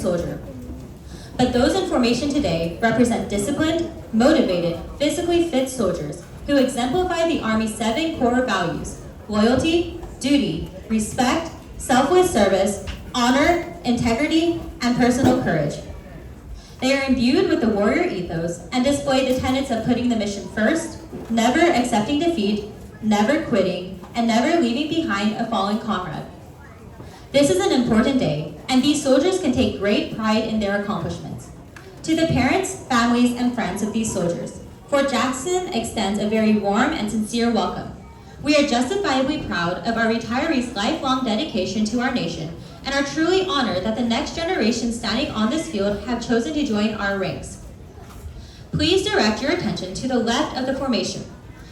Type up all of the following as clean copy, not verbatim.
soldier. But those in formation today represent disciplined, motivated, physically fit soldiers who exemplify the Army's 7 core values: loyalty, duty, respect, selfless service, honor, integrity, and personal courage. They are imbued with the warrior ethos and display the tenets of putting the mission first, never accepting defeat, never quitting, and never leaving behind a fallen comrade. This is an important day, and these soldiers can take great pride in their accomplishments. To the parents, families, and friends of these soldiers, Fort Jackson extends a very warm and sincere welcome. We are justifiably proud of our retirees' lifelong dedication to our nation and are truly honored that the next generation standing on this field have chosen to join our ranks. Please direct your attention to the left of the formation.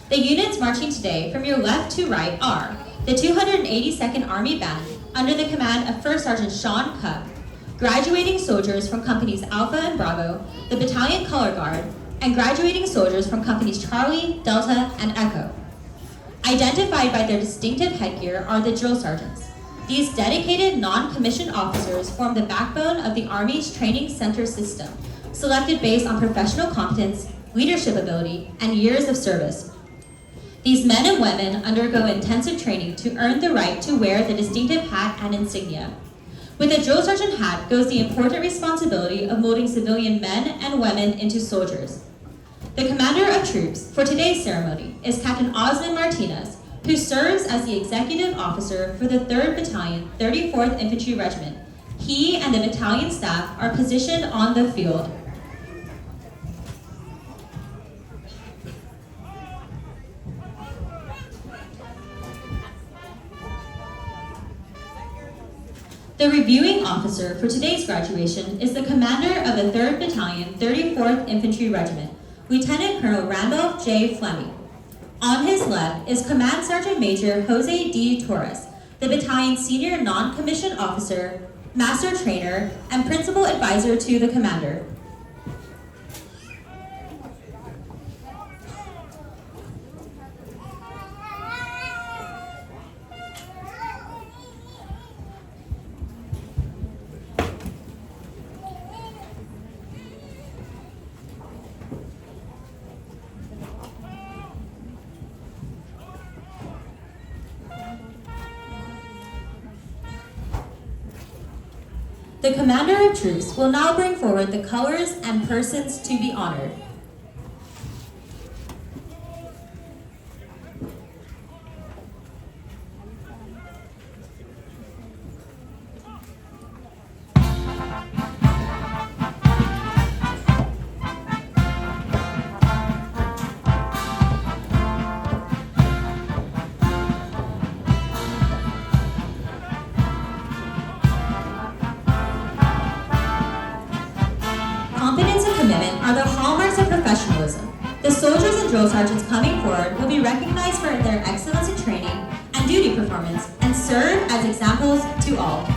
The units marching today from your left to right are the 282nd Army Band under the command of First Sergeant Sean Cupp, graduating soldiers from Companies Alpha and Bravo, the Battalion Color Guard, and graduating soldiers from Companies Charlie, Delta, and Echo. Identified by their distinctive headgear are the drill sergeants. These dedicated non-commissioned officers form the backbone of the Army's training center system, selected based on professional competence, leadership ability, and years of service. These men and women undergo intensive training to earn the right to wear the distinctive hat and insignia. With the drill sergeant hat goes the important responsibility of molding civilian men and women into soldiers. The commander of troops for today's ceremony is Captain Osmond Martinez, who serves as the executive officer for the 3rd Battalion, 34th Infantry Regiment. He and the battalion staff are positioned on the field. The reviewing officer for today's graduation is the commander of the 3rd Battalion, 34th Infantry Regiment, Lieutenant Colonel Randolph J. Fleming. On his left is Command Sergeant Major Jose D. Torres, the battalion's senior non-commissioned officer, master trainer, and principal advisor to the commander. The commander of troops will now bring forward the colors and persons to be honored. Competence and commitment are the hallmarks of professionalism. The soldiers and drill sergeants coming forward will be recognized for their excellence in training and duty performance and serve as examples to all.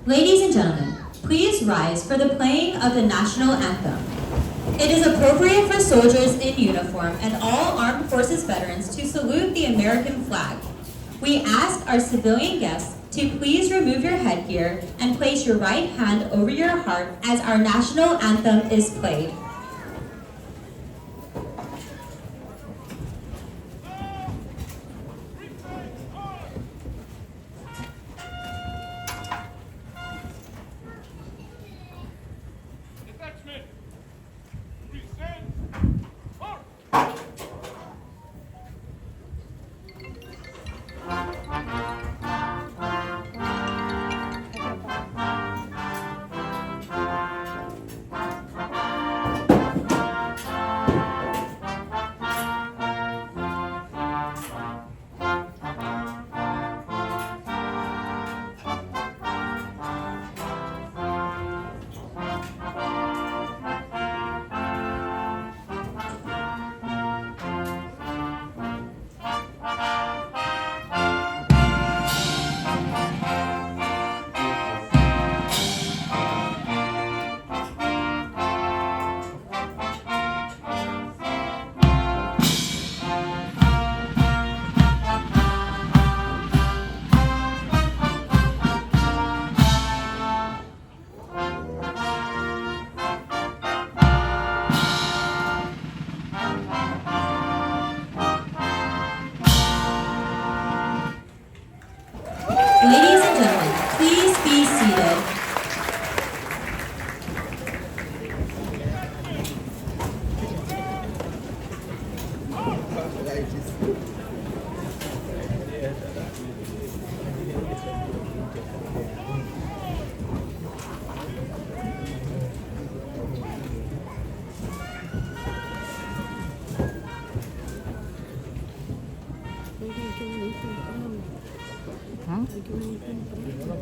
Ladies and gentlemen, please rise for the playing of the national anthem. It is appropriate for soldiers in uniform and all armed forces veterans to salute the American flag. We ask our civilian guests to please remove your headgear and place your right hand over your heart as our national anthem is played.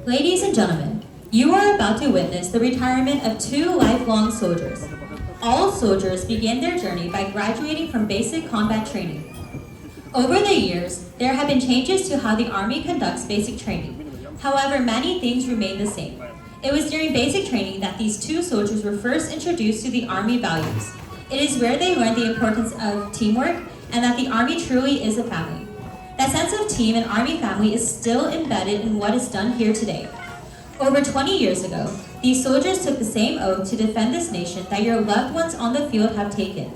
Ladies and gentlemen, you are about to witness the retirement of two lifelong soldiers. All soldiers begin their journey by graduating from basic combat training. Over the years, there have been changes to how the Army conducts basic training. However, many things remain the same. It was during basic training that these two soldiers were first introduced to the Army values. It is where they learned the importance of teamwork and that the Army truly is a family. That sense of team and Army family is still embedded in what is done here today. Over 20 years ago, these soldiers took the same oath to defend this nation that your loved ones on the field have taken.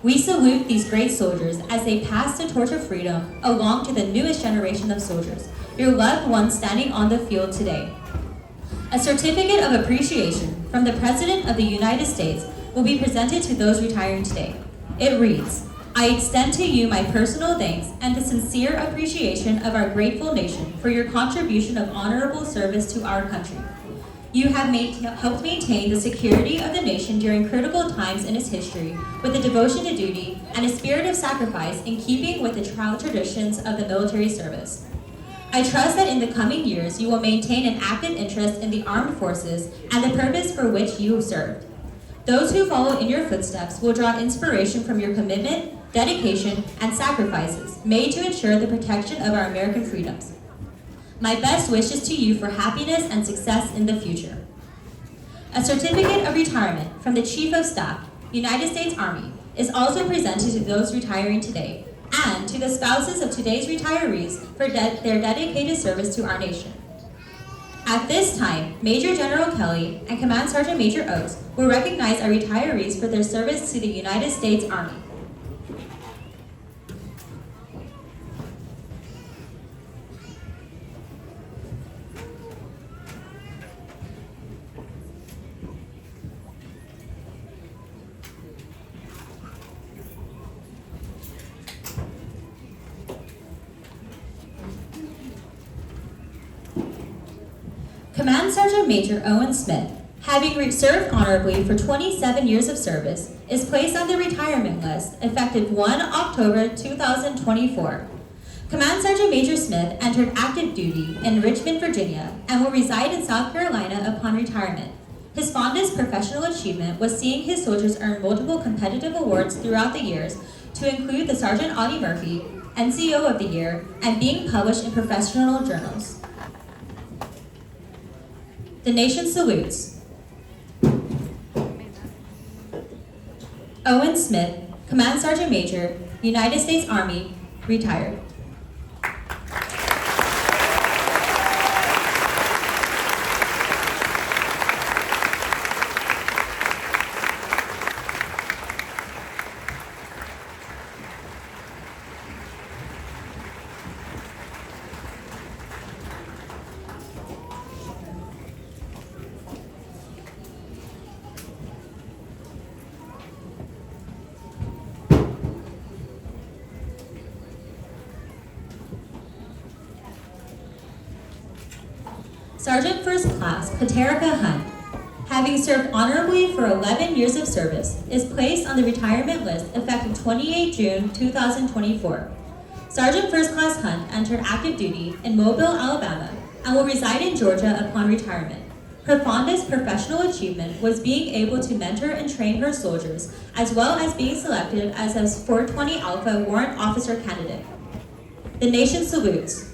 We salute these great soldiers as they pass the torch of freedom along to the newest generation of soldiers, your loved ones standing on the field today. A certificate of appreciation from the President of the United States will be presented to those retiring today. It reads, I extend to you my personal thanks and the sincere appreciation of our grateful nation for your contribution of honorable service to our country. You have helped maintain the security of the nation during critical times in its history with a devotion to duty and a spirit of sacrifice in keeping with the proud traditions of the military service. I trust that in the coming years you will maintain an active interest in the armed forces and the purpose for which you served. Those who follow in your footsteps will draw inspiration from your commitment, dedication, and sacrifices made to ensure the protection of our American freedoms. My best wishes to you for happiness and success in the future. A certificate of retirement from the Chief of Staff, United States Army, is also presented to those retiring today and to the spouses of today's retirees for their dedicated service to our nation. At this time, Major General Kelly and Command Sergeant Major Oates will recognize our retirees for their service to the United States Army. Command Sergeant Major Owen Smith, having served honorably for 27 years of service, is placed on the retirement list effective 1 October 2024. Command Sergeant Major Smith entered active duty in Richmond, Virginia, and will reside in South Carolina upon retirement. His fondest professional achievement was seeing his soldiers earn multiple competitive awards throughout the years, to include the Sergeant Audie Murphy, NCO of the Year, and being published in professional journals. The nation salutes. Owen Smith, Command Sergeant Major, United States Army, retired. Sergeant First Class Katerika Hunt, having served honorably for 11 years of service, is placed on the retirement list effective 28 June 2024. Sergeant First Class Hunt entered active duty in Mobile, Alabama, and will reside in Georgia upon retirement. Her fondest professional achievement was being able to mentor and train her soldiers, as well as being selected as a 420 Alpha Warrant Officer candidate. The nation salutes.